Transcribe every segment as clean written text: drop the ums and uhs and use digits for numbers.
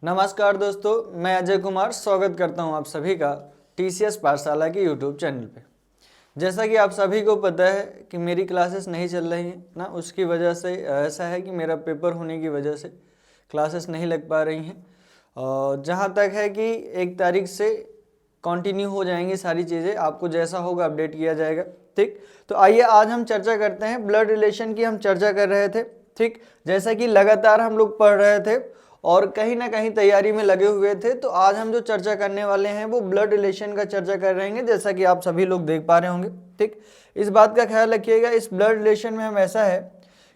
नमस्कार दोस्तों, मैं अजय कुमार स्वागत करता हूं आप सभी का टीसीएस पाठशाला के यूट्यूब चैनल पे। जैसा कि आप सभी को पता है कि मेरी क्लासेस नहीं चल रही हैं ना, उसकी वजह से ऐसा है कि मेरा पेपर होने की वजह से क्लासेस नहीं लग पा रही हैं। और जहाँ तक है कि 1 तारीख से कंटिन्यू हो जाएंगी सारी चीज़ें, आपको जैसा होगा अपडेट किया जाएगा। ठीक, तो आइए आज हम चर्चा करते हैं ब्लड रिलेशन की। हम चर्चा कर रहे थे, ठीक, जैसा कि लगातार हम लोग पढ़ रहे थे और कहीं ना कहीं तैयारी में लगे हुए थे। तो आज हम जो चर्चा करने वाले हैं वो ब्लड रिलेशन का चर्चा कर रहे हैं, जैसा कि आप सभी लोग देख पा रहे होंगे। ठीक, इस बात का ख्याल रखिएगा, इस ब्लड रिलेशन में हम ऐसा है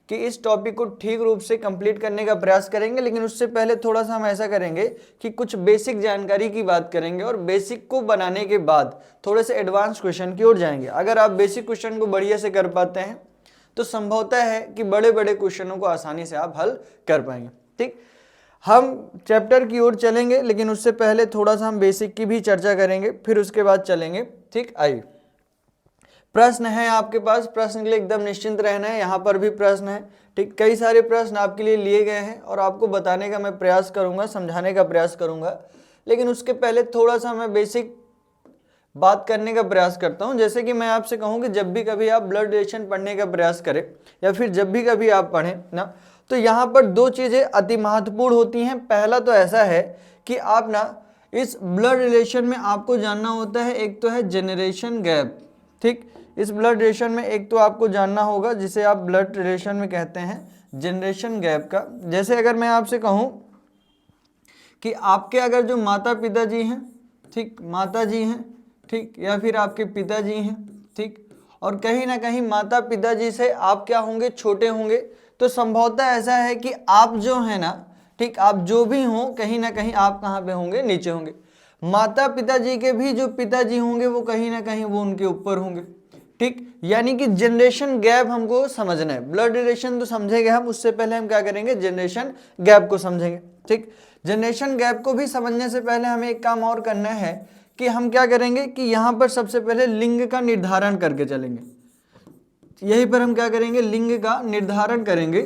कि इस टॉपिक को ठीक रूप से कंप्लीट करने का प्रयास करेंगे, लेकिन उससे पहले थोड़ा सा हम ऐसा करेंगे कि कुछ बेसिक जानकारी की बात करेंगे और बेसिक को बनाने के बाद थोड़े से एडवांस क्वेश्चन की ओर जाएंगे। अगर आप बेसिक क्वेश्चन को बढ़िया से कर पाते हैं तो संभवतः है कि बड़े बड़े क्वेश्चनों को आसानी से आप हल कर पाएंगे। ठीक, हम चैप्टर की ओर चलेंगे, लेकिन उससे पहले थोड़ा सा हम बेसिक की भी चर्चा करेंगे, फिर उसके बाद चलेंगे। ठीक, आइए, प्रश्न है आपके पास, प्रश्न के लिए एकदम निश्चिंत रहना है। यहाँ पर भी प्रश्न है। ठीक, कई सारे प्रश्न आपके लिए लिए गए हैं और आपको बताने का मैं प्रयास करूंगा, समझाने का प्रयास करूंगा, लेकिन उसके पहले थोड़ा सा मैं बेसिक बात करने का प्रयास करता हूं। जैसे कि मैं आपसे कहूं कि जब भी कभी आप ब्लड रिलेशन पढ़ने का प्रयास करें या फिर जब भी कभी आप पढ़ें ना, तो यहाँ पर 2 चीज़ें अति महत्वपूर्ण होती हैं। पहला तो ऐसा है कि आप ना इस ब्लड रिलेशन में आपको जानना होता है, एक तो है जनरेशन गैप। ठीक, इस ब्लड रिलेशन में एक तो आपको जानना होगा जिसे आप ब्लड रिलेशन में कहते हैं जनरेशन गैप का। जैसे अगर मैं आपसे कहूँ कि आपके अगर जो माता पिता जी हैं, ठीक, माता जी हैं, ठीक, या फिर आपके पिताजी हैं, ठीक, और कहीं ना कहीं माता पिताजी से आप क्या होंगे, छोटे होंगे, तो संभवतः ऐसा है कि आप जो है ना, ठीक, आप जो भी हों कहीं ना कहीं आप कहाँ पे होंगे, नीचे होंगे। माता पिताजी के भी जो पिताजी होंगे वो कहीं ना कहीं वो उनके ऊपर होंगे। ठीक, यानी कि जनरेशन गैप हमको समझना है। ब्लड रिलेशन तो समझेंगे हम, उससे पहले हम क्या करेंगे, जनरेशन गैप को समझेंगे। ठीक, जनरेशन गैप को भी समझने से पहले हमें एक काम और करना है कि हम क्या करेंगे कि यहाँ पर सबसे पहले लिंग का निर्धारण करके चलेंगे। यहीं पर हम क्या करेंगे, लिंग का निर्धारण करेंगे।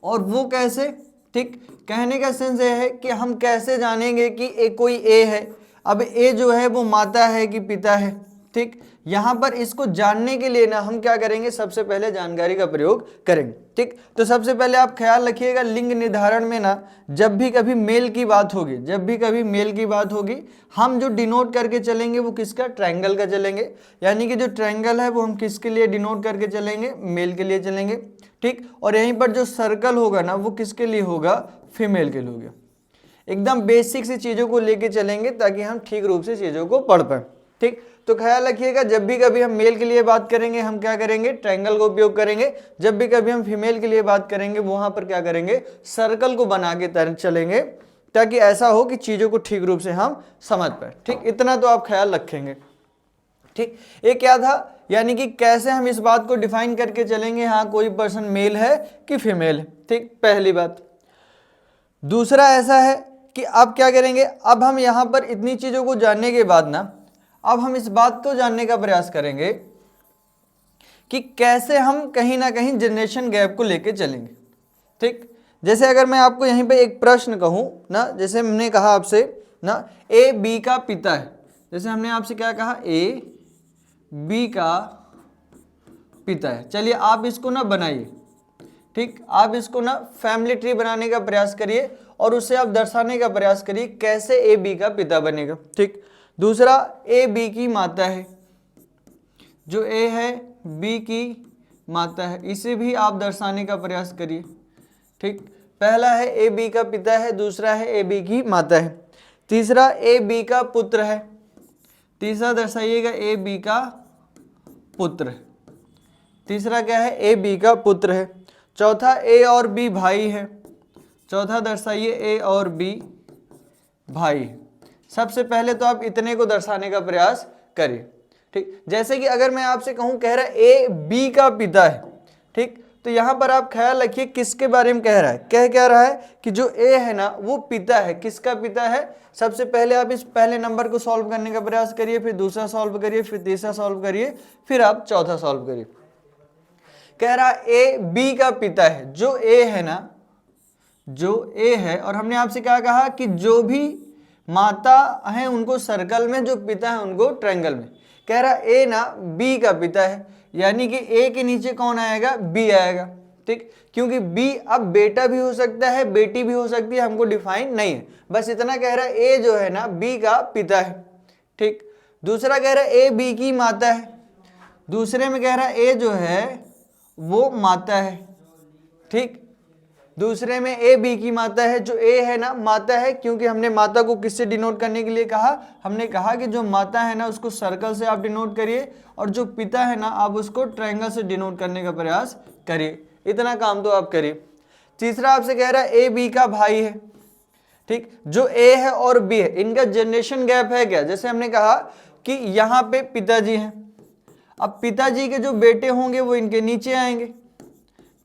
और वो कैसे? ठीक, कहने का सेंस ये है कि हम कैसे जानेंगे कि कोई ए है। अब ए जो है वो माता है कि पिता है। ठीक, यहां पर इसको जानने के लिए ना हम क्या करेंगे, सबसे पहले जानकारी का प्रयोग करेंगे। ठीक, तो सबसे पहले आप ख्याल रखिएगा, लिंग निर्धारण में ना जब भी कभी मेल की बात होगी, जब भी कभी मेल की बात होगी, हम जो डिनोट करके चलेंगे वो किसका, ट्रायंगल का चलेंगे। यानी कि जो ट्रायंगल है वो हम किसके लिए डिनोट करके चलेंगे, मेल के लिए चलेंगे। ठीक, और यहीं पर जो सर्कल होगा ना वो किसके लिए होगा, फीमेल के लिए होगा। एकदम बेसिक सी चीजों को लेके चलेंगे ताकि हम ठीक रूप से चीजों को पढ़ पाए। ठीक, तो ख्याल रखिएगा, जब भी कभी हम मेल के लिए बात करेंगे हम क्या करेंगे, ट्रायंगल का उपयोग करेंगे। जब भी कभी हम फीमेल के लिए बात करेंगे वहां पर क्या करेंगे, सर्कल को बना के चलेंगे, ताकि ऐसा हो कि चीजों को ठीक रूप से हम समझ पाए। ठीक, इतना तो आप ख्याल रखेंगे। ठीक, ये क्या था, यानी कि कैसे हम इस बात को डिफाइन करके चलेंगे, हाँ कोई पर्सन मेल है कि फीमेल है। ठीक, पहली बात। दूसरा ऐसा है कि अब क्या करेंगे, अब हम यहां पर इतनी चीजों को जानने के बाद ना अब हम इस बात को जानने का प्रयास करेंगे कि कैसे हम कहीं ना कहीं जनरेशन गैप को लेके चलेंगे। ठीक, जैसे अगर मैं आपको यहीं पे एक प्रश्न कहूं ना, जैसे हमने कहा आपसे ना ए बी का पिता है, जैसे हमने आपसे क्या कहा, ए बी का पिता है। चलिए आप इसको ना बनाइए। ठीक, आप इसको ना फैमिली ट्री बनाने का प्रयास करिए और उसे आप दर्शाने का प्रयास करिए कैसे ए बी का पिता बनेगा। ठीक, दूसरा ए बी की माता है, जो ए है बी की माता है, इसे भी आप दर्शाने का प्रयास करिए। ठीक, पहला है ए बी का पिता है, दूसरा है ए बी की माता है, तीसरा ए बी का पुत्र है, तीसरा दर्शाइएगा ए बी का पुत्र है, तीसरा क्या है, ए बी का पुत्र है, चौथा ए और बी भाई है, चौथा दर्शाइए ए और बी भाई है। सबसे पहले तो आप इतने को दर्शाने का प्रयास करिए। ठीक, जैसे कि अगर मैं आपसे कहूं, कह रहा है ए बी का पिता है। ठीक, तो यहां पर आप ख्याल रखिए किसके बारे में कह रहा है, कह रहा है कि जो ए है ना वो पिता है। किसका पिता है, सबसे पहले आप इस पहले नंबर को सॉल्व करने का प्रयास करिए, फिर दूसरा सॉल्व करिए, फिर तीसरा सॉल्व करिए, फिर आप चौथा सॉल्व करिए। कह रहा ए बी का पिता है, जो ए है ना जो ए है, और हमने आपसे क्या कहा कि जो भी माता है उनको सर्कल में, जो पिता है उनको ट्रायंगल में। कह रहा ए ना बी का पिता है, यानी कि ए के नीचे कौन आएगा, बी आएगा। ठीक, क्योंकि बी अब बेटा भी हो सकता है, बेटी भी हो सकती है, हमको डिफाइन नहीं है, बस इतना कह रहा है ए जो है ना बी का पिता है। ठीक, दूसरा कह रहा है ए बी की माता है, दूसरे में कह रहा है ए जो है वो माता है। ठीक, दूसरे में ए बी की माता है, जो ए है ना माता है, क्योंकि हमने माता को किससे डिनोट करने के लिए कहा, हमने कहा कि जो माता है ना उसको सर्कल से आप डिनोट करिए, और जो पिता है ना आप उसको ट्रायंगल से डिनोट करने का प्रयास करिए। इतना काम तो आप करिए। तीसरा आपसे कह रहा है ए बी का भाई है। ठीक, जो ए है और बी है इनका जनरेशन गैप है क्या, जैसे हमने कहा कि यहाँ पे पिताजी हैं, अब पिताजी के जो बेटे होंगे वो इनके नीचे आएंगे।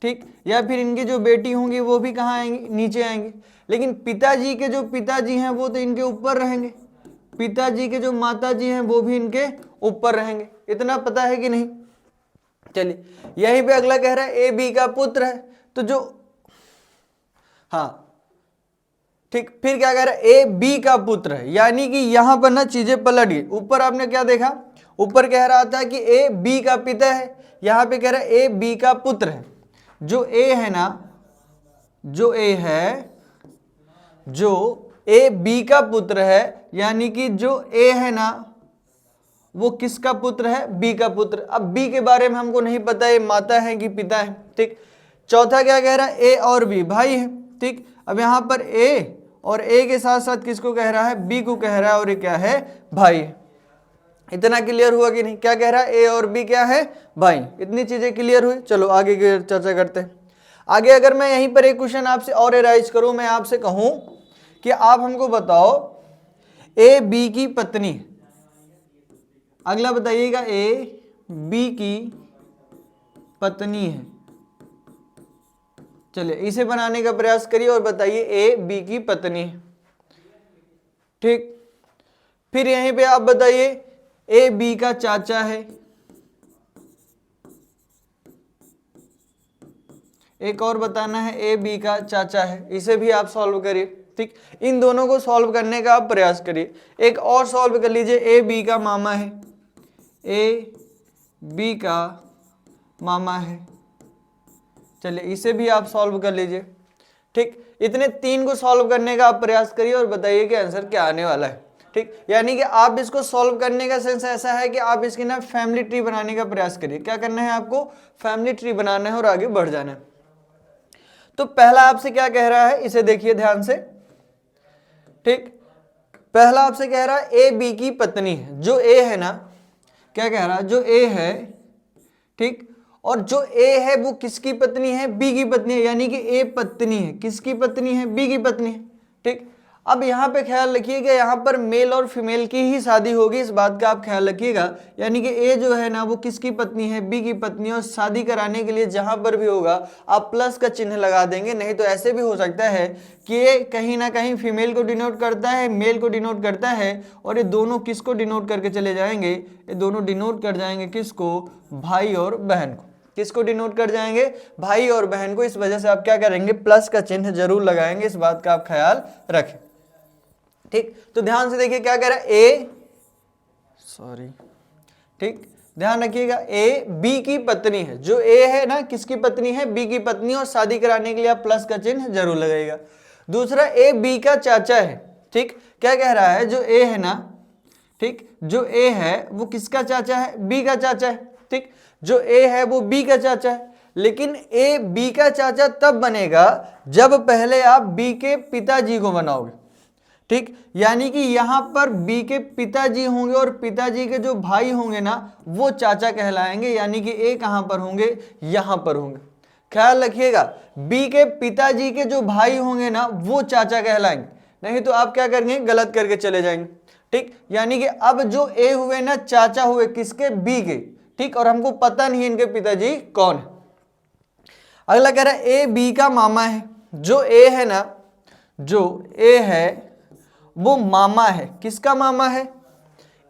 ठीक, या फिर इनकी जो बेटी होंगी वो भी कहाँ आएंगी, नीचे आएंगे। लेकिन पिताजी के जो पिताजी हैं वो तो इनके ऊपर रहेंगे, पिताजी के जो माताजी हैं वो भी इनके ऊपर रहेंगे। इतना पता है कि नहीं। चलिए, यहीं पे अगला कह रहा है ए बी का पुत्र है, तो जो हाँ ठीक, फिर क्या कह रहा है ए बी का पुत्र है, यानी कि यहां पर ना चीजें पलट गई। ऊपर आपने क्या देखा, ऊपर कह रहा था कि ए बी का पिता है, यहां पे कह रहा है ए बी का पुत्र है। जो ए है ना, जो ए है, जो ए बी का पुत्र है, यानी कि जो ए है ना वो किसका पुत्र है, बी का पुत्र। अब बी के बारे में हमको नहीं पता ये माता है कि पिता है। ठीक, चौथा क्या कह रहा है ए और बी भाई है। ठीक, अब यहां पर ए और ए के साथ साथ किसको कह रहा है, बी को कह रहा है, और ये क्या है, भाई है। इतना क्लियर हुआ कि नहीं, क्या कह रहा है ए और बी क्या है, भाई। इतनी चीजें क्लियर हुई। चलो आगे की चर्चा करते हैं। आगे अगर मैं यहीं पर एक क्वेश्चन आपसे और एराइज करूं, मैं आपसे कहूं कि आप हमको बताओ ए बी की पत्नी, अगला बताइएगा ए बी की पत्नी है। चलिए इसे बनाने का प्रयास करिए और बताइए ए बी की पत्नी है। ठीक, फिर यहीं पे आप बताइए ए बी का चाचा है, एक और बताना है ए बी का चाचा है, इसे भी आप सॉल्व करिए। ठीक, इन दोनों को सॉल्व करने का आप प्रयास करिए। एक और सॉल्व कर लीजिए ए बी का मामा है, ए बी का मामा है। चलिए इसे भी आप सॉल्व कर लीजिए। ठीक, इतने तीन को सॉल्व करने का आप प्रयास करिए और बताइए कि आंसर क्या आने वाला है। ठीक, यानी कि आप इसको सॉल्व करने का सेंस ऐसा है कि आप इसकी ना फैमिली ट्री बनाने का प्रयास करिए। क्या करना है आपको, फैमिली ट्री बनाना है और आगे बढ़ जाना है। तो पहला आपसे क्या कह रहा है, इसे देखिए ध्यान से। ठीक, पहला आपसे कह रहा है ए बी की पत्नी है। जो ए है ना, क्या कह रहा है, जो ए है, ठीक, और जो ए है वो किसकी पत्नी है, बी की पत्नी है, यानी कि ए पत्नी है, किसकी पत्नी है, बी की पत्नी है। ठीक, अब यहाँ पे ख्याल रखिएगा, यहाँ पर मेल और फीमेल की ही शादी होगी, इस बात का आप ख्याल रखिएगा। यानी कि ए जो है ना वो किसकी पत्नी है, बी की पत्नी, और शादी कराने के लिए जहां पर भी होगा आप प्लस का चिन्ह लगा देंगे। नहीं तो ऐसे भी हो सकता है कि ये कहीं ना कहीं फीमेल को डिनोट करता है, मेल को डिनोट करता है, और ये दोनों किसको डिनोट करके चले जाएंगे, ये दोनों डिनोट कर जाएंगे किसको, भाई और बहन को। किसको डिनोट कर जाएंगे, भाई और बहन को। इस वजह से आप क्या करेंगे, प्लस का चिन्ह जरूर लगाएंगे, इस बात का आप ख्याल रखें। ठीक, तो ध्यान से देखिए क्या कह रहा है ठीक, ध्यान रखिएगा ए बी की पत्नी है। जो ए है ना किसकी पत्नी है, बी की पत्नी, और शादी कराने के लिए आप प्लस का चिन्ह जरूर लगाइएगा। दूसरा ए बी का चाचा है। ठीक, क्या कह रहा है, जो ए है ना, ठीक, जो ए है वो किसका चाचा है, बी का चाचा है। ठीक, जो ए है वो बी का चाचा है, लेकिन ए बी का चाचा तब बनेगा जब पहले आप बी के पिताजी को बनाओगे। ठीक, यानी कि यहां पर बी के पिताजी होंगे और पिताजी के जो भाई होंगे ना वो चाचा कहलाएंगे, यानी कि ए कहां पर होंगे, यहां पर होंगे। ख्याल रखिएगा, बी के पिताजी के जो भाई होंगे ना वो चाचा कहलाएंगे, नहीं तो आप क्या करेंगे, गलत करके चले जाएंगे। ठीक, यानी कि अब जो ए हुए ना चाचा हुए किसके, बी के। ठीक, और हमको पता नहीं इनके पिताजी कौन है। अगला कह रहा है ए बी का मामा है। जो ए है ना, जो ए है वो मामा है, किसका मामा है,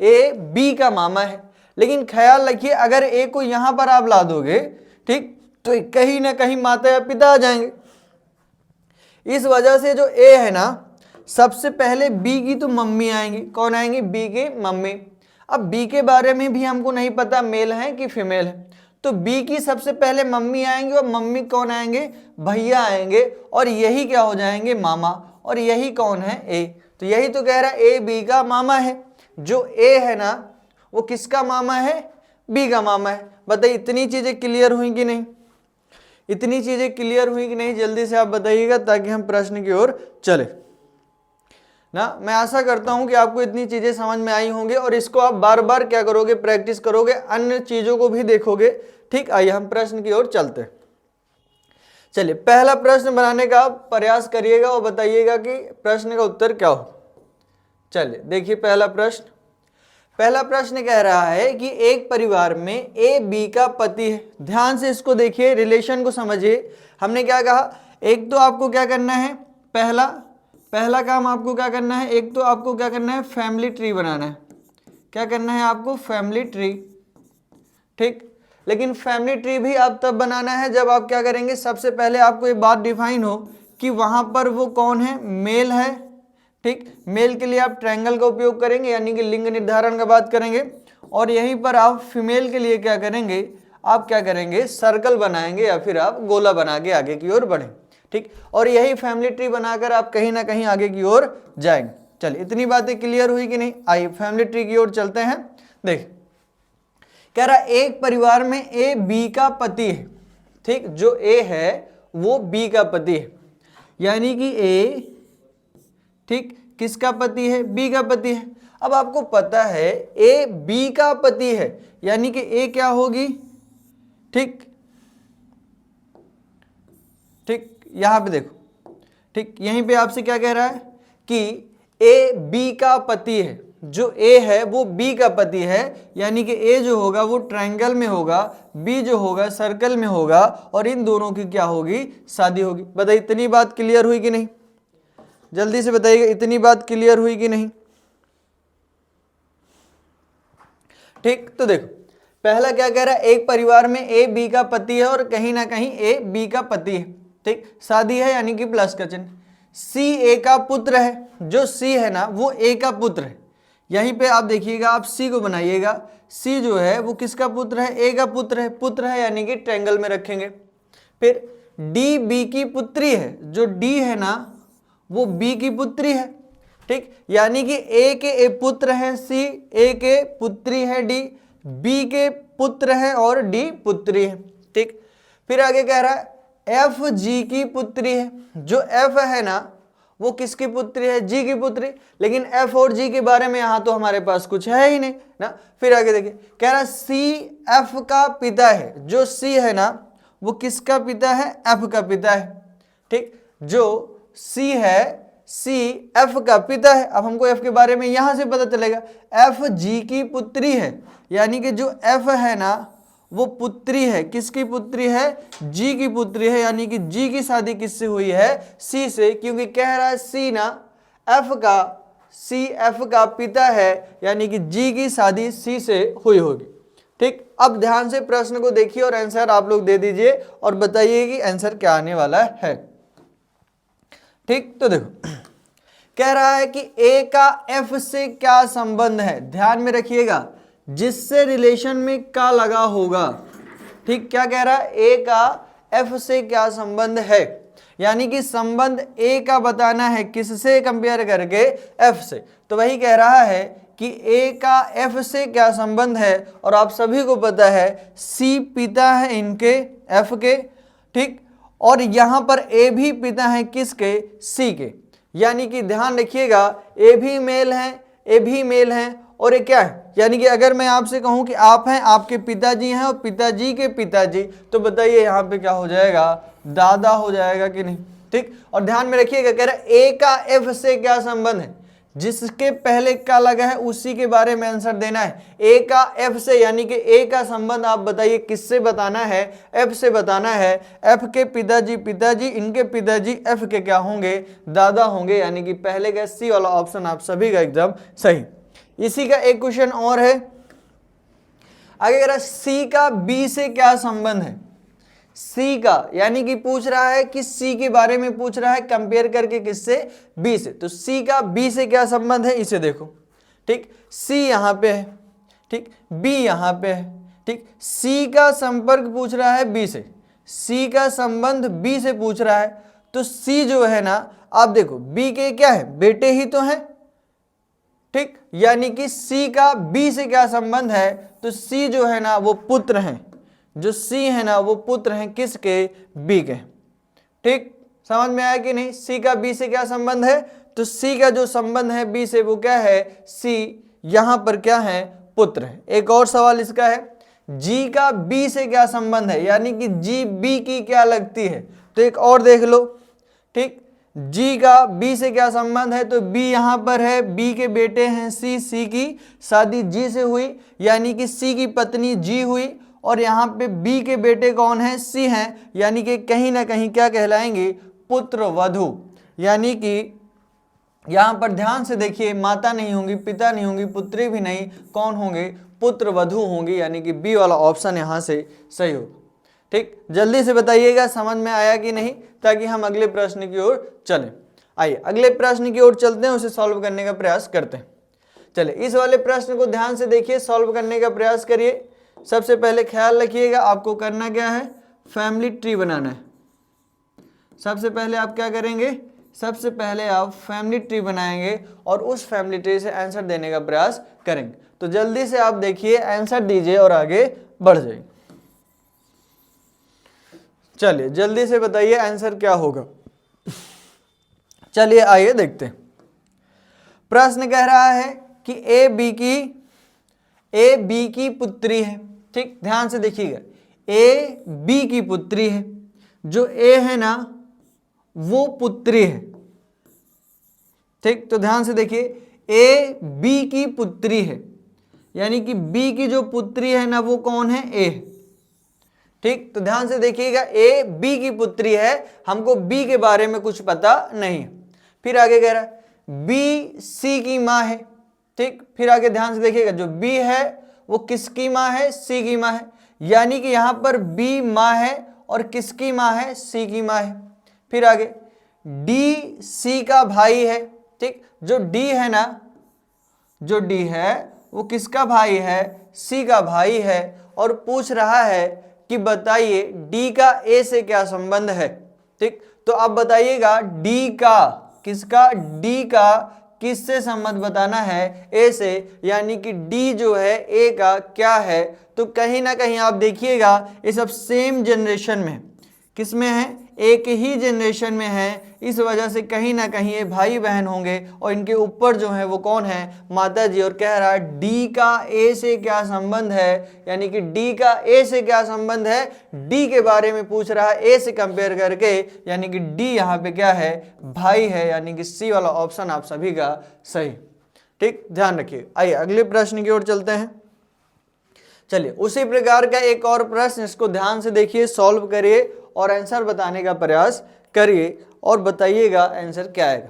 ए बी का मामा है। लेकिन ख्याल रखिए अगर ए को यहां पर आप ला दोगे, ठीक, तो कहीं ना कहीं माता या पिता आ जाएंगे। इस वजह से जो ए है ना, सबसे पहले बी की तो मम्मी आएंगी। कौन आएंगी? बी की मम्मी। अब बी के बारे में भी हमको नहीं पता मेल है कि फीमेल है, तो बी की सबसे पहले मम्मी आएंगे, और मम्मी कौन आएंगे? भैया आएंगे, और यही क्या हो जाएंगे? मामा। और यही कौन है? ए। तो यही तो कह रहा है ए बी का मामा है। जो ए है ना वो किसका मामा है? बी का मामा है। बताइए इतनी चीजें क्लियर हुई कि नहीं? इतनी चीजें क्लियर हुई कि नहीं? जल्दी से आप बताइएगा ताकि हम प्रश्न की ओर चले ना। मैं आशा करता हूं कि आपको इतनी चीजें समझ में आई होंगी, और इसको आप बार बार क्या करोगे? प्रैक्टिस करोगे, अन्य चीजों को भी देखोगे। ठीक, आइए हम प्रश्न की ओर चलते हैं। चलिए पहला प्रश्न बनाने का प्रयास करिएगा और बताइएगा कि प्रश्न का उत्तर क्या हो। चलिए देखिए पहला प्रश्न। पहला प्रश्न कह रहा है कि एक परिवार में ए बी का पति है। ध्यान से इसको देखिए, रिलेशन को समझिए। हमने क्या कहा? एक तो आपको क्या करना है? पहला काम आपको क्या करना है? एक तो आपको क्या करना है? फैमिली ट्री बनाना है। क्या करना है आपको? Family tree. ठीक, लेकिन फैमिली ट्री भी आप तब बनाना है जब आप क्या करेंगे? सबसे पहले आपको ये बात डिफाइन हो कि वहां पर वो कौन है? मेल है। ठीक, मेल के लिए आप ट्रायंगल का उपयोग करेंगे, यानी कि लिंग निर्धारण का बात करेंगे। और यहीं पर आप फीमेल के लिए क्या करेंगे? आप क्या करेंगे? सर्कल बनाएंगे, या फिर आप गोला बना के आगे की ओर बढ़ें। ठीक, और यही फैमिली ट्री बनाकर आप कहीं ना कहीं आगे की ओर जाएंगे। चलिए इतनी बातें क्लियर हुई कि नहीं? आइए फैमिली ट्री की ओर चलते हैं। देख, कह रहा एक परिवार में ए बी का पति है। ठीक, जो ए है वो बी का पति है, यानी कि ए, ठीक, किसका पति है? बी का पति है। अब आपको पता है ए बी का पति है, यानी कि ए क्या होगी? ठीक ठीक, यहां पे देखो। ठीक, यहीं पे आपसे क्या कह रहा है कि ए बी का पति है। जो ए है वो बी का पति है, यानी कि ए जो होगा वो ट्रायंगल में होगा, बी जो होगा सर्कल में होगा, और इन दोनों की क्या होगी? शादी होगी। बताइए इतनी बात क्लियर हुई कि नहीं? जल्दी से बताइएगा इतनी बात क्लियर हुई कि नहीं? ठीक, तो देखो पहला क्या कह रहा है? एक परिवार में ए बी का पति है, और कहीं ना कहीं ए बी का पति है। ठीक, शादी है यानी कि प्लस का चिन्ह। सी ए का पुत्र है। जो सी है ना वो ए का पुत्र है। यहीं पे आप देखिएगा, आप सी को बनाइएगा। सी जो है वो किसका पुत्र है? ए का पुत्र है। पुत्र है यानी कि ट्रायंगल में रखेंगे। फिर डी बी की पुत्री है। जो डी है ना वो बी की पुत्री है। ठीक, यानी कि ए के ए पुत्र हैं सी, ए के पुत्री है डी, बी के पुत्र है और डी पुत्री है। ठीक, फिर आगे कह रहा है एफ जी की पुत्री है। जो एफ है ना वो किसकी पुत्री है? जी की पुत्री। लेकिन एफ और जी के बारे में यहां तो हमारे पास कुछ है ही नहीं ना। फिर आगे देखिए, कह रहा सी एफ का पिता है। जो सी है ना वो किसका पिता है? एफ का पिता है। ठीक, जो सी है, सी एफ का पिता है। अब हमको एफ के बारे में यहां से पता चलेगा, एफ जी की पुत्री है, यानी कि जो एफ है ना वो पुत्री है। किसकी पुत्री है? जी की पुत्री है, यानी कि जी की शादी किससे हुई है? सी से, क्योंकि कह रहा है सी ना सी एफ का पिता है, यानी कि जी की शादी सी से हुई होगी। ठीक, अब ध्यान से प्रश्न को देखिए और आंसर आप लोग दे दीजिए और बताइए कि आंसर क्या आने वाला है। ठीक, तो देखो कह रहा है कि ए का एफ से क्या संबंध है? ध्यान में रखिएगा, जिससे रिलेशन में का लगा होगा। ठीक, क्या कह रहा है? ए का एफ से क्या संबंध है, यानी कि संबंध ए का बताना है। किससे कंपेयर करके? एफ से। तो वही कह रहा है कि ए का एफ से क्या संबंध है, और आप सभी को पता है सी पिता है इनके, एफ के। ठीक, और यहां पर ए भी पिता है किसके? सी के। यानी कि ध्यान रखिएगा, ए भी मेल है, ए भी मेल है, और ये क्या है? यानी कि अगर मैं आपसे कहूं कि आप हैं, आपके पिताजी हैं और पिताजी के पिताजी, तो बताइए यहाँ पे क्या हो जाएगा? दादा हो जाएगा कि नहीं? ठीक, और ध्यान में रखिएगा, कह रहा है ए का एफ से क्या संबंध है? जिसके पहले का लगा है उसी के बारे में आंसर देना है। ए का एफ से, यानी कि ए का संबंध आप बताइए किससे बताना है? एफ से बताना है। एफ के पिताजी, इनके पिताजी एफ के क्या होंगे? दादा होंगे, यानी कि पहले का सी वाला ऑप्शन आप सभी का एकदम सही। इसी का एक क्वेश्चन और है, आगे कह रहा है सी का बी से क्या संबंध है? सी का, यानी कि पूछ रहा है कि सी के बारे में पूछ रहा है कंपेयर करके किससे, बी से। तो सी का बी से क्या संबंध है इसे देखो, ठीक, सी यहाँ पे है, ठीक, बी यहाँ पे है, ठीक, सी का संपर्क पूछ रहा है बी से, सी का संबंध बी से पूछ रहा है। तो सी जो है ना, आप देखो बी के क्या है, बेटे ही तो हैं, ठीक, यानी कि सी का बी से क्या संबंध है, तो सी जो है ना वो पुत्र हैं, जो सी है ना वो पुत्र हैं किसके, बी के, ठीक, समझ में आया कि नहीं। सी का बी से क्या संबंध है, तो सी का जो संबंध है बी से वो क्या है, सी यहां पर क्या है, पुत्र है। एक और सवाल इसका है, जी का बी से क्या संबंध है, यानी कि जी बी की क्या लगती है, तो एक और देख लो, ठीक, जी का बी से क्या संबंध है, तो बी यहां पर है, बी के बेटे हैं सी, सी की शादी जी से हुई, यानी कि सी की पत्नी जी हुई, और यहाँ पे बी के बेटे कौन है, सी हैं, यानी कि कहीं ना कहीं क्या कहलाएंगे, पुत्र वधु। यानी कि यहाँ पर ध्यान से देखिए, माता नहीं होंगी, पिता नहीं होंगी, पुत्री भी नहीं, कौन होंगे, पुत्र वधु होंगी, यानी कि बी वाला ऑप्शन यहाँ से सही होगा। ठीक, जल्दी से बताइएगा समझ में आया कि नहीं, ताकि हम अगले प्रश्न की ओर चलें। आइए अगले प्रश्न की ओर चलते हैं, उसे सॉल्व करने का प्रयास करते हैं। चलिए इस वाले प्रश्न को ध्यान से देखिए, सॉल्व करने का प्रयास करिए। सबसे पहले ख्याल रखिएगा आपको करना क्या है, फैमिली ट्री बनाना है। सबसे पहले आप क्या करेंगे, सबसे पहले आप फैमिली ट्री बनाएंगे और उस फैमिली ट्री से आंसर देने का प्रयास करेंगे। तो जल्दी से आप देखिए, आंसर दीजिए और आगे बढ़ जाइए। चलिए जल्दी से बताइए आंसर क्या होगा। चलिए आइए देखते हैं। प्रश्न कह रहा है कि ए बी की पुत्री है। ठीक, ध्यान से देखिएगा, ए बी की पुत्री है, जो ए है ना वो पुत्री है। ठीक, तो ध्यान से देखिए, ए बी की पुत्री है, यानी कि बी की जो पुत्री है ना वो कौन है, ए। ठीक, तो ध्यान से देखिएगा, ए बी की पुत्री है, हमको बी के बारे में कुछ पता नहीं। फिर आगे कह रहा है बी सी की माँ है। ठीक, फिर आगे ध्यान से देखिएगा, जो बी है वो किसकी माँ है, सी की माँ है, यानी कि यहां पर बी माँ है और किसकी माँ है, सी की माँ है। फिर आगे डी सी का भाई है। ठीक, जो डी है ना, जो डी है वो किसका भाई है, सी का भाई है, और पूछ रहा है कि बताइए डी का ए से क्या संबंध है। ठीक, तो आप बताइएगा डी का, किसका, डी का किससे संबंध बताना है, ए से, यानी कि डी जो है ए का क्या है। तो कहीं ना कहीं आप देखिएगा ये सब सेम जनरेशन में, किसमें है, एक ही जनरेशन में है, इस वजह से कहीं ना कहीं ये भाई बहन होंगे, और इनके ऊपर जो है वो कौन है, माता जी। और कह रहा है डी का ए से क्या संबंध है, यानी कि डी का ए से क्या संबंध है, डी के बारे में पूछ रहा है ए से कंपेयर करके, यानी कि डी यहाँ पे क्या है, भाई है, यानी कि सी वाला ऑप्शन आप सभी का सही। ठीक, ध्यान रखिए। आइए अगले प्रश्न की ओर चलते हैं। चलिए उसी प्रकार का एक और प्रश्न, इसको ध्यान से देखिए, सॉल्व करिए और आंसर बताने का प्रयास करिए और बताइएगा आंसर क्या आएगा।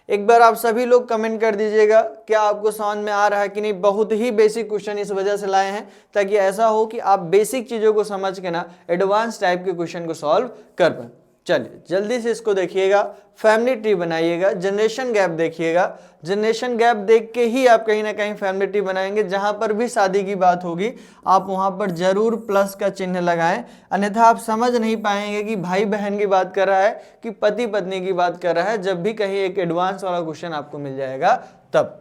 एक बार आप सभी लोग कमेंट कर दीजिएगा क्या आपको समझ में आ रहा है कि नहीं। बहुत ही बेसिक क्वेश्चन इस वजह से लाए हैं ताकि ऐसा हो कि आप बेसिक चीज़ों को समझ के ना एडवांस टाइप के क्वेश्चन को सॉल्व कर पाए। चलिए जल्दी से इसको देखिएगा, फैमिली ट्री बनाइएगा, जनरेशन गैप देखिएगा। जनरेशन गैप देख के ही आप कहीं ना कहीं फैमिली ट्री बनाएंगे। जहां पर भी शादी की बात होगी आप वहां पर जरूर प्लस का चिन्ह लगाएं, अन्यथा आप समझ नहीं पाएंगे कि भाई बहन की बात कर रहा है कि पति पत्नी की बात कर रहा है। जब भी कहीं एक एडवांस वाला क्वेश्चन आपको मिल जाएगा तब।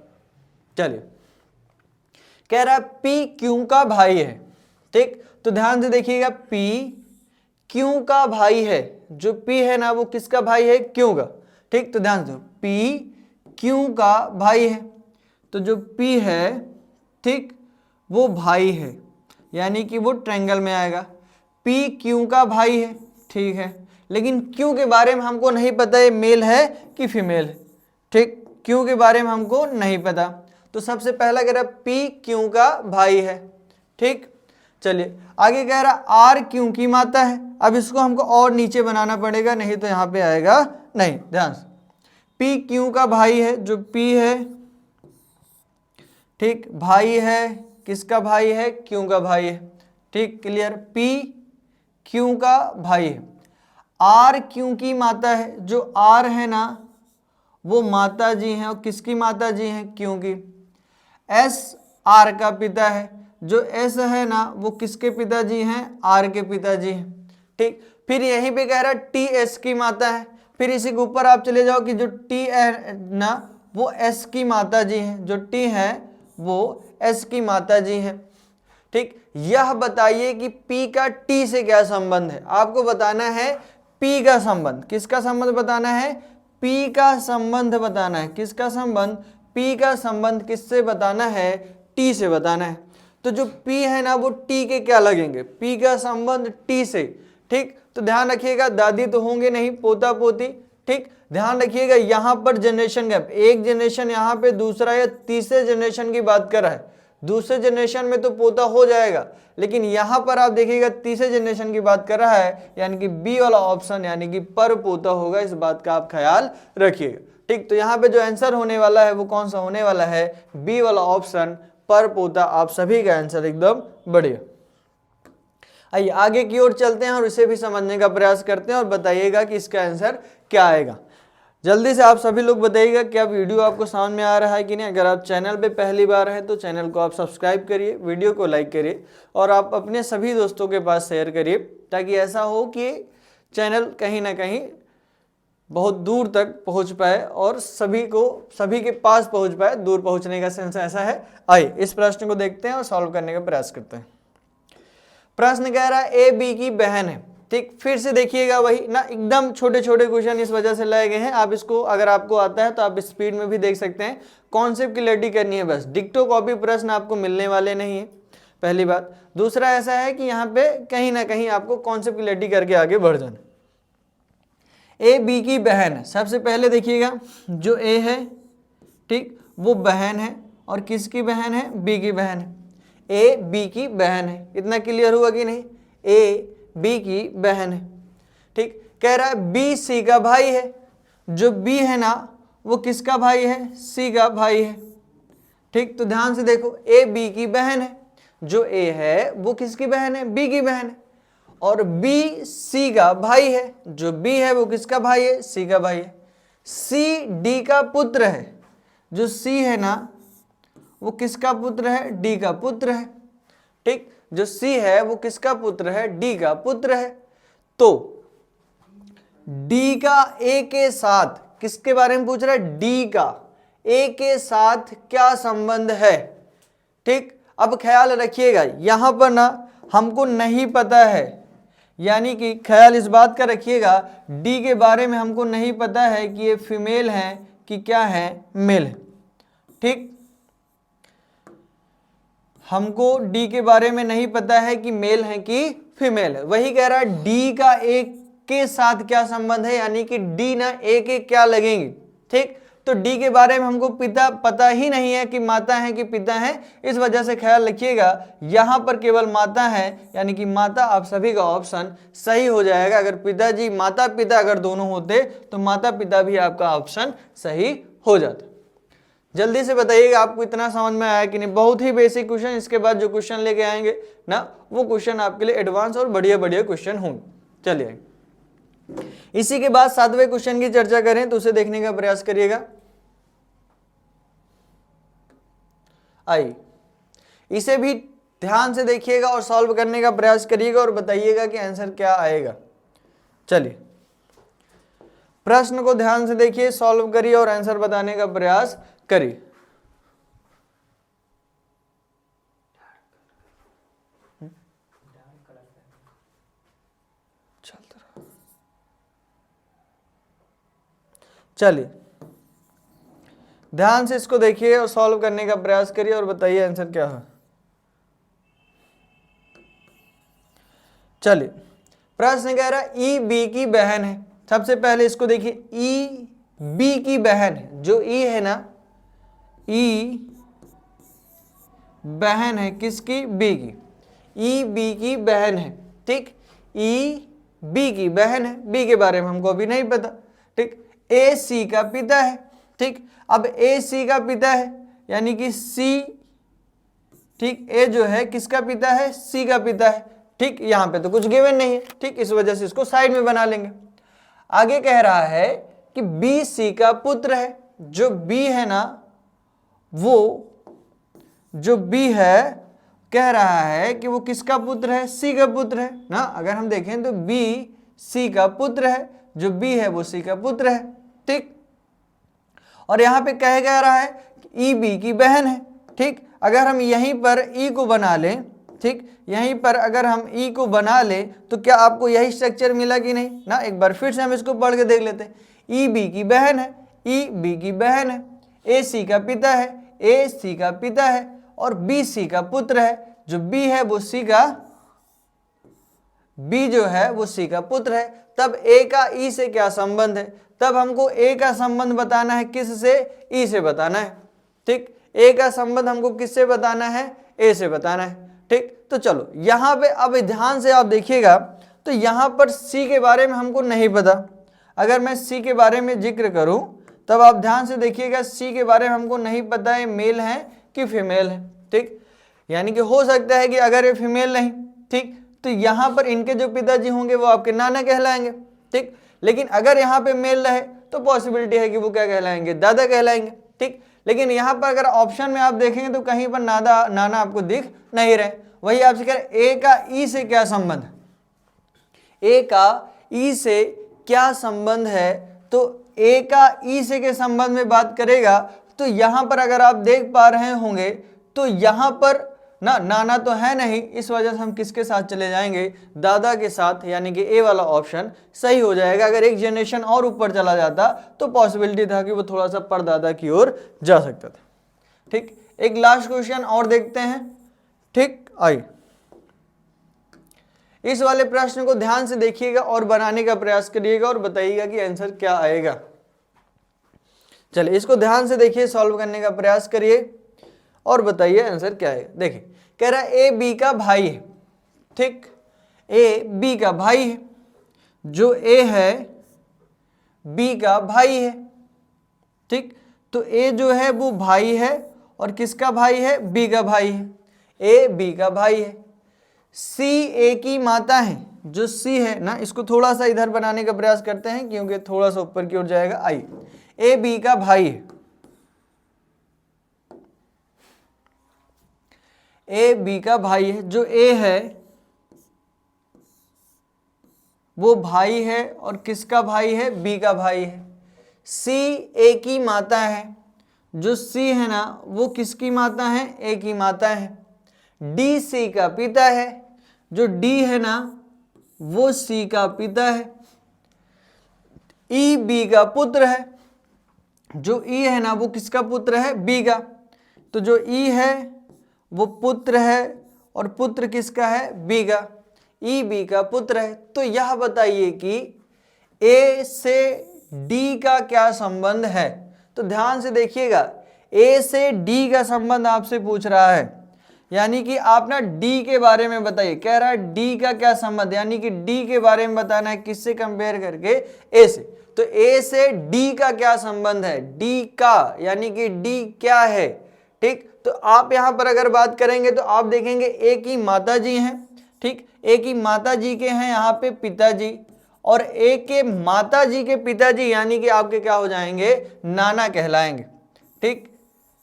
चलिए कह रहा है पी क्यू का भाई है। ठीक, तो ध्यान से देखिएगा, पी क्यू का भाई है। जो P है ना वो किसका भाई है, क्यू का। ठीक, तो ध्यान से, P क्यू का भाई है, तो जो P है ठीक वो भाई है, यानी कि वो ट्रायंगल में आएगा। P क्यू का भाई है, ठीक है, लेकिन Q के बारे में हमको नहीं पता है मेल है कि फीमेल है। ठीक, Q के बारे में हमको नहीं पता, तो सबसे पहला कह रहा P क्यू का भाई है। ठीक, चलिए आगे कह रहा आर क्यू की माता है। अब इसको हमको और नीचे बनाना पड़ेगा, नहीं तो यहाँ पे आएगा नहीं। ध्यान से, पी क्यू का भाई है, जो पी है ठीक भाई है, किसका भाई है, क्यू का भाई है। ठीक, क्लियर, पी क्यू का भाई है। आर क्यू की माता है, जो आर है ना वो माता जी हैं, और किसकी माता जी हैं? क्यू की। एस आर का पिता है, जो एस है ना वो किसके पिताजी हैं? आर के पिताजी हैं। ठीक, फिर यहीं पे कह रहा है टी एस की माता है, फिर इसी के ऊपर आप चले जाओ कि जो टी है ना वो एस की माता जी हैं, जो टी है वो एस की माता जी हैं। ठीक, यह बताइए कि P का T से क्या संबंध है। आपको बताना है P का संबंध। किसका संबंध बताना है? P का संबंध बताना है। किसका संबंध? P का संबंध किससे बताना है? T से बताना है। तो जो P है ना वो T के क्या लगेंगे? P का संबंध T से। ठीक, तो ध्यान रखिएगा दादी तो होंगे नहीं, पोता पोती। ठीक, ध्यान रखिएगा यहां पर जनरेशन गैप, एक जनरेशन यहां पे दूसरा या तीसरे जनरेशन की बात कर रहा है। दूसरे जनरेशन में तो पोता हो जाएगा, लेकिन यहां पर आप देखिएगा तीसरे जनरेशन की बात कर रहा है, यानी कि बी वाला ऑप्शन यानी कि पर पोता होगा। इस बात का आप ख्याल रखिएगा। ठीक, तो यहाँ पे जो आंसर होने वाला है वो कौन सा होने वाला है? बी वाला ऑप्शन पर पोता। आप सभी का आंसर एकदम बढ़िया। आइए आगे की ओर चलते हैं और इसे भी समझने का प्रयास करते हैं और बताइएगा कि इसका आंसर क्या आएगा। जल्दी से आप सभी लोग बताइएगा क्या वीडियो आपको समझ में आ रहा है कि नहीं। अगर आप चैनल पे पहली बार हैं तो चैनल को आप सब्सक्राइब करिए, वीडियो को लाइक करिए और आप अपने सभी दोस्तों के पास शेयर करिए, ताकि ऐसा हो कि चैनल कहीं ना कहीं बहुत दूर तक पहुंच पाए और सभी के पास पहुंच पाए। दूर पहुंचने का सेंस ऐसा है। आइए इस प्रश्न को देखते हैं और सॉल्व करने का प्रयास करते हैं। प्रश्न कह रहा है ए बी की बहन है। ठीक, फिर से देखिएगा वही ना, एकदम छोटे छोटे क्वेश्चन इस वजह से लाए गए हैं। आप इसको अगर आपको आता है तो आप स्पीड में भी देख सकते हैं। कॉन्सेप्ट क्लियरिटी करनी है बस, डिक्टो कॉपी प्रश्न आपको मिलने वाले नहीं है, पहली बात। दूसरा ऐसा है कि यहाँ पे कहीं ना कहीं आपको कॉन्सेप्ट क्लियरिटी करके आगे बढ़ जाना। ए बी की बहन है। सबसे पहले देखिएगा जो ए है, ठीक, वो बहन है, और किसकी बहन है? बी की बहन है। ए बी की बहन है। इतना क्लियर हुआ कि नहीं? ए बी की बहन है। ठीक, कह रहा है बी सी का भाई है। जो बी है ना वो किसका भाई है? सी का भाई है। ठीक, तो ध्यान से देखो, ए बी की बहन है, जो ए है वो किसकी बहन है? बी की बहन है। और बी सी का भाई है, जो बी है वो किसका भाई है? सी का भाई है। सी डी का पुत्र है, जो सी है ना वो किसका पुत्र है? डी का पुत्र है। ठीक, जो सी है वो किसका पुत्र है? डी का पुत्र है। तो डी का ए के साथ, किसके बारे में पूछ रहा है? डी का ए के साथ क्या संबंध है? ठीक, अब ख्याल रखिएगा यहां पर ना हमको नहीं पता है, यानी कि ख्याल इस बात का रखिएगा डी के बारे में हमको नहीं पता है कि ये फीमेल है कि क्या है? मेल है। ठीक, हमको डी के बारे में नहीं पता है कि मेल है कि फीमेल है। वही कह रहा है डी का ए के साथ क्या संबंध है, यानी कि डी ना ए के क्या लगेंगे। ठीक, तो डी के बारे में हमको पता ही नहीं है कि माता है कि पिता है। इस वजह से ख्याल रखिएगा यहां पर केवल माता है, यानी कि माता। आप सभी का ऑप्शन सही हो जाएगा। अगर पिताजी माता पिता अगर दोनों होते तो माता पिता भी आपका ऑप्शन सही हो जाता। जल्दी से बताइएगा आपको इतना समझ में आया कि नहीं। बहुत ही बेसिक क्वेश्चन, इसके बाद जो क्वेश्चन लेके आएंगे ना वो क्वेश्चन आपके लिए एडवांस और बढ़िया बढ़िया क्वेश्चन होंगे। चलिए इसी के बाद 7वें क्वेश्चन की चर्चा करें तो उसे देखने का प्रयास करिएगा। आइए इसे भी ध्यान से देखिएगा और सॉल्व करने का प्रयास करिएगा और बताइएगा कि आंसर क्या आएगा। चलिए प्रश्न को ध्यान से देखिए, सॉल्व करिए और आंसर बताने का प्रयास करिए। चलिए ध्यान से इसको देखिए और सॉल्व करने का प्रयास करिए और बताइए आंसर क्या है। चलिए प्रश्न कह रहा है ई बी की बहन है। सबसे पहले इसको देखिए, ई बी की बहन है। जो ई है ना, ई बहन है किसकी? बी की। ई बी की बहन है। ठीक, ई बी की बहन है। बी के बारे में हमको अभी नहीं पता। ठीक, ए सी का पिता है। ठीक, अब ए सी का पिता है यानी कि सी, ठीक, ए जो है किसका पिता है? सी का पिता है। ठीक, यहाँ पे तो कुछ गिवन नहीं है, ठीक, इस वजह से इसको साइड में बना लेंगे। आगे कह रहा है कि बी सी का पुत्र है। जो बी है ना, वो जो बी है कह रहा है कि वो किसका पुत्र है, सी का पुत्र है ना। अगर हम देखें तो बी सी का पुत्र है, जो बी है वो सी का पुत्र है, ठीक। और यहाँ पे कह रहा है कि ई बी की बहन है, ठीक। अगर हम यहीं पर ई को बना लें, ठीक, यहीं पर अगर हम ई को बना लें तो क्या आपको यही स्ट्रक्चर मिला कि नहीं ना। एक बार फिर से हम इसको पढ़ के देख लेते हैं। ई बी की बहन है, ई बी की बहन है, ए सी का पिता है, ए सी का पिता है, और बी सी का पुत्र है। जो बी है वो सी का, बी जो है वो सी का पुत्र है। तब ए का ई से क्या संबंध है, तब हमको ए का संबंध बताना है, किस से, ई से बताना है, ठीक। ए का संबंध हमको किससे बताना है, ए से बताना है, ठीक। तो चलो यहाँ पे अब ध्यान से आप देखिएगा, तो यहाँ पर सी के बारे में हमको नहीं पता। अगर मैं सी के बारे में जिक्र करूं तब आप ध्यान से देखिएगा, सी के बारे में हमको नहीं पता है मेल है कि फीमेल है, ठीक। यानी कि हो सकता है कि अगर ये फीमेल नहीं, ठीक, तो यहाँ पर इनके जो पिताजी होंगे वो आपके नाना कहलाएंगे, ठीक। लेकिन अगर यहाँ पे मेल रहे तो पॉसिबिलिटी है कि वो क्या कहलाएंगे, दादा कहलाएंगे, ठीक। लेकिन यहाँ पर अगर ऑप्शन में आप देखेंगे तो कहीं पर नाना आपको दिख नहीं रहे। वही आपसे कह रहे ए का ई से क्या संबंध, ए का ई से क्या संबंध है, तो ए का ई से के संबंध में बात करेगा तो यहाँ पर अगर आप देख पा रहे होंगे तो यहाँ पर ना नाना तो है नहीं, इस वजह से हम किसके साथ चले जाएंगे, दादा के साथ, यानी कि ए वाला ऑप्शन सही हो जाएगा। अगर एक जनरेशन और ऊपर चला जाता तो पॉसिबिलिटी था कि वो थोड़ा सा परदादा की ओर जा सकता था, ठीक। एक लास्ट क्वेश्चन और देखते हैं, ठीक। आइए इस वाले प्रश्न को ध्यान से देखिएगा और बनाने का प्रयास करिएगा और बताइएगा कि आंसर क्या आएगा। चलिए इसको ध्यान से देखिए, सॉल्व करने का प्रयास करिए और बताइए आंसर क्या है। देखिए कह रहा है ए बी का भाई है, ठीक, ए बी का भाई है। जो ए है बी का भाई है, ठीक। तो ए जो है वो भाई है और किसका भाई है, बी का भाई है। ए बी का भाई है। सी ए की माता है। जो सी है ना, इसको थोड़ा सा इधर बनाने का प्रयास करते हैं क्योंकि थोड़ा सा ऊपर की ओर जाएगा। आई ए बी का भाई है, ए बी का भाई है। जो ए है वो भाई है और किसका भाई है, बी का भाई है। सी ए की माता है। जो सी है ना वो किसकी माता है, ए की माता है। डी सी का पिता है। जो डी है ना वो सी का पिता है। ई बी का पुत्र है। जो ई है ना वो किसका पुत्र है, बी का। तो जो ई है वो पुत्र है और पुत्र किसका है, बी का। ई बी का पुत्र है। तो यह बताइए कि ए से डी का क्या संबंध है। तो ध्यान से देखिएगा, ए से डी का संबंध आपसे पूछ रहा है, यानी कि आप ना डी के बारे में बताइए। कह रहा है डी का क्या संबंध, यानी कि डी के बारे में बताना है, किससे कंपेयर करके, ए से। तो ए से डी का क्या संबंध है, डी का, यानी कि डी क्या है, ठीक। तो आप यहां पर अगर बात करेंगे तो आप देखेंगे ए की माता जी हैं, ठीक। ए की माता जी के हैं यहाँ पे पिताजी, और ए के माता जी के पिताजी यानी कि आपके क्या हो जाएंगे, नाना कहलाएंगे, ठीक।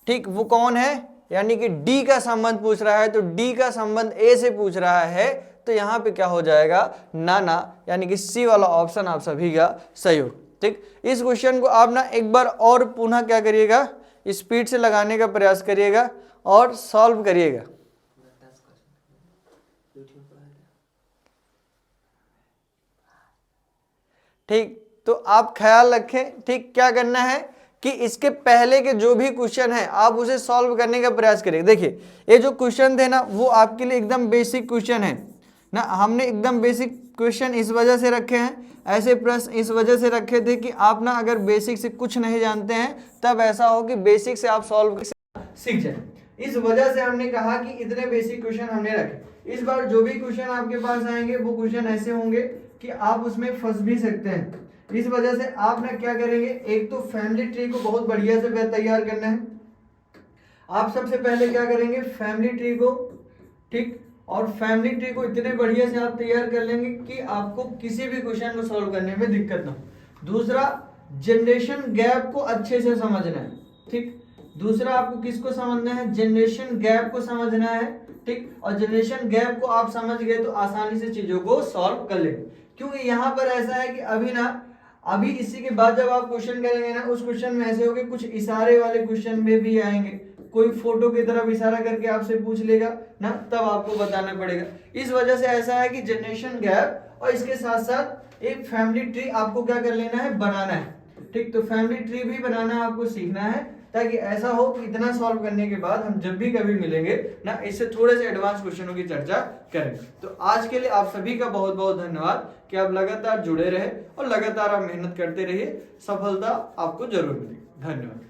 ठीक, वो कौन है, यानी कि डी का संबंध पूछ रहा है, तो डी का संबंध ए से पूछ रहा है, तो यहाँ पे क्या हो जाएगा, नाना, यानी कि सी वाला ऑप्शन आप सभी का सही हो, ठीक। इस क्वेश्चन को आप ना एक बार और पुनः क्या करिएगा, स्पीड से लगाने का प्रयास करिएगा और सॉल्व करिएगा। ठीक, तो आप ख्याल रखें, ठीक, क्या करना है कि इसके पहले के जो भी क्वेश्चन है आप उसे सॉल्व करने का प्रयास करिए। देखिए ये जो क्वेश्चन थे ना वो आपके लिए एकदम बेसिक क्वेश्चन है ना, हमने एकदम बेसिक क्वेश्चन इस वजह से रखे हैं, ऐसे प्रश्न इस वजह से रखे थे कि आप ना अगर बेसिक से कुछ नहीं जानते हैं तब ऐसा हो कि बेसिक से आप सॉल्व सीख जाए। इस वजह से हमने कहा कि इतने बेसिक क्वेश्चन हमने रखे। इस बार जो भी क्वेश्चन आपके पास आएंगे वो क्वेश्चन ऐसे होंगे कि आप उसमें फंस भी सकते हैं। इस वजह से आप ना क्या करेंगे, एक तो फैमिली ट्री को बहुत बढ़िया से तैयार करना है। आप सबसे पहले क्या करेंगे, फैमिली ट्री को ठीक और फैमिली ट्री को इतने बढ़िया से आप तैयार कर लेंगे कि आपको किसी भी क्वेश्चन को सॉल्व करने में दिक्कत ना हो। दूसरा, जनरेशन गैप को अच्छे से समझना है, ठीक। दूसरा आपको किसको समझना है, जनरेशन गैप को समझना है, ठीक। और जनरेशन गैप को आप समझ गए तो आसानी से चीजों को सॉल्व कर लेंगे, क्योंकि यहाँ पर ऐसा है कि अभी इसी के बाद जब आप क्वेश्चन करेंगे ना, उस क्वेश्चन में ऐसे होंगे, कुछ इशारे वाले क्वेश्चन में भी आएंगे, कोई फोटो की तरफ इशारा करके आपसे पूछ लेगा ना, तब आपको बताना पड़ेगा। इस वजह से ऐसा है कि जनरेशन गैप और इसके साथ साथ एक फैमिली ट्री आपको क्या कर लेना है, बनाना है, ठीक। तो फैमिली ट्री भी बनाना आपको सीखना है, ताकि ऐसा हो कि इतना सॉल्व करने के बाद हम जब भी कभी मिलेंगे ना, इससे थोड़े से एडवांस क्वेश्चनों की चर्चा करेंगे। तो आज के लिए आप सभी का बहुत बहुत धन्यवाद कि आप लगातार जुड़े रहे और लगातार आप मेहनत करते रहिए, सफलता आपको जरूर मिलेगी। धन्यवाद।